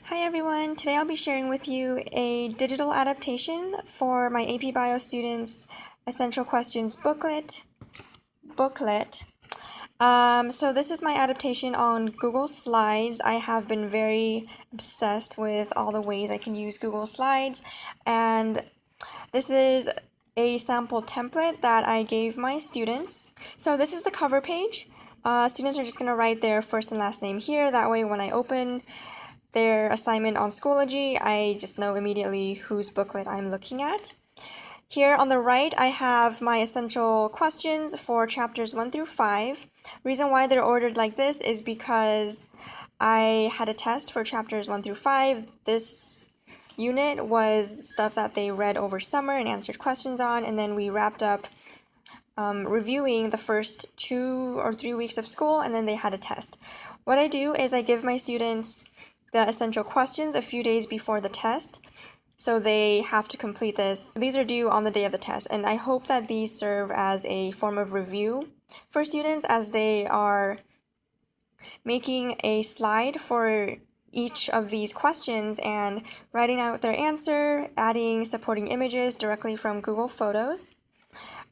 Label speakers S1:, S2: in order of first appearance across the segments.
S1: Hi everyone, today I'll be sharing with you a digital adaptation for my AP Bio students Essential Questions booklet. So this is my adaptation on Google Slides. I have been very obsessed with all the ways I can use Google Slides, and this is a sample template that I gave my students. So this is the cover page. Students are just going to write their first and last name here. That way when I open their assignment on Schoology, I just know immediately whose booklet I'm looking at. Here on the right, I have my essential questions for chapters 1 through 5. Reason why they're ordered like this is because I had a test for chapters 1 through 5. This unit was stuff that they read over summer and answered questions on, and then we wrapped up reviewing the first 2 or 3 weeks of school, and then they had a test. What I do is I give my students the essential questions a few days before the test, so they have to complete this. These are due on the day of the test, and I hope that these serve as a form of review for students as they are making a slide for each of these questions and writing out their answer, adding supporting images directly from Google Photos.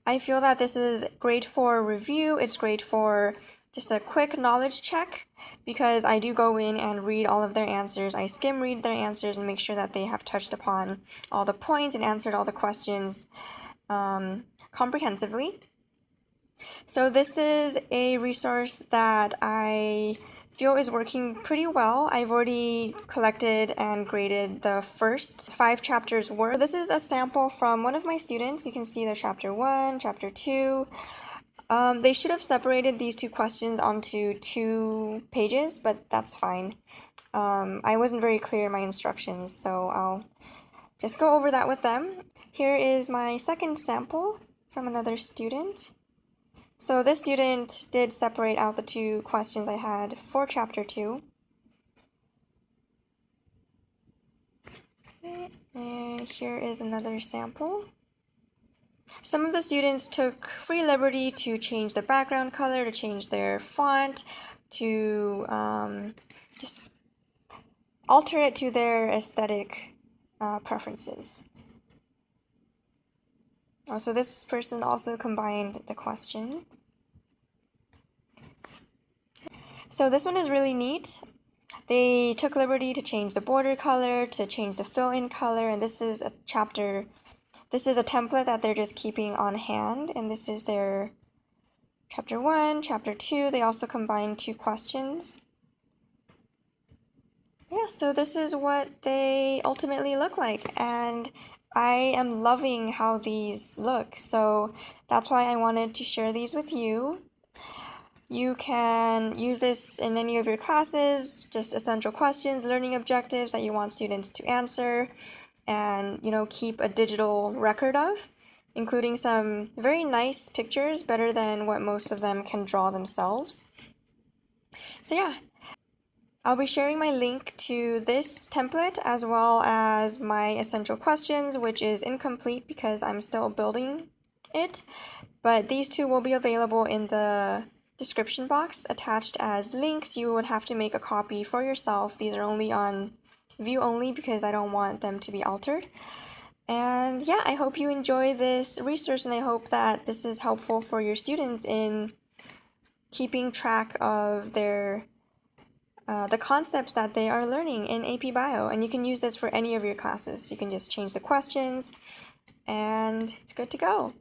S1: I feel that this is great for review. It's great for just a quick knowledge check because I do go in and read all of their answers. I skim read their answers and make sure that they have touched upon all the points and answered all the questions comprehensively. So this is a resource that I feel is working pretty well. I've already collected and graded the first 5 chapters worth. This is a sample from one of my students. You can see their chapter 1, chapter 2. They should have separated these 2 questions onto 2 pages, but that's fine. I wasn't very clear in my instructions, so I'll just go over that with them. Here is my second sample from another student. So this student did separate out the 2 questions I had for chapter 2. Okay, and here is another sample. Some of the students took free liberty to change the background color, to change their font, to just alter it to their aesthetic preferences. So this person also combined the question. So this one is really neat. They took liberty to change the border color, to change the fill-in color, and this is a chapter. This is a template that they're just keeping on hand, and this is their chapter 1, chapter 2. They also combined 2 questions. Yeah, so this is what they ultimately look like, and I am loving how these look, so that's why I wanted to share these with you. You can use this in any of your classes, just essential questions, learning objectives that you want students to answer, and keep a digital record of, including some very nice pictures, better than what most of them can draw themselves. So yeah, I'll be sharing my link to this template as well as my essential questions, which is incomplete because I'm still building it, but these 2 will be available in the description box attached as links. You would have to make a copy for yourself. These are only on view only because I don't want them to be altered. And yeah, I hope you enjoy this resource, and I hope that this is helpful for your students in keeping track of their the concepts that they are learning in AP Bio. And you can use this for any of your classes. You can just change the questions and it's good to go.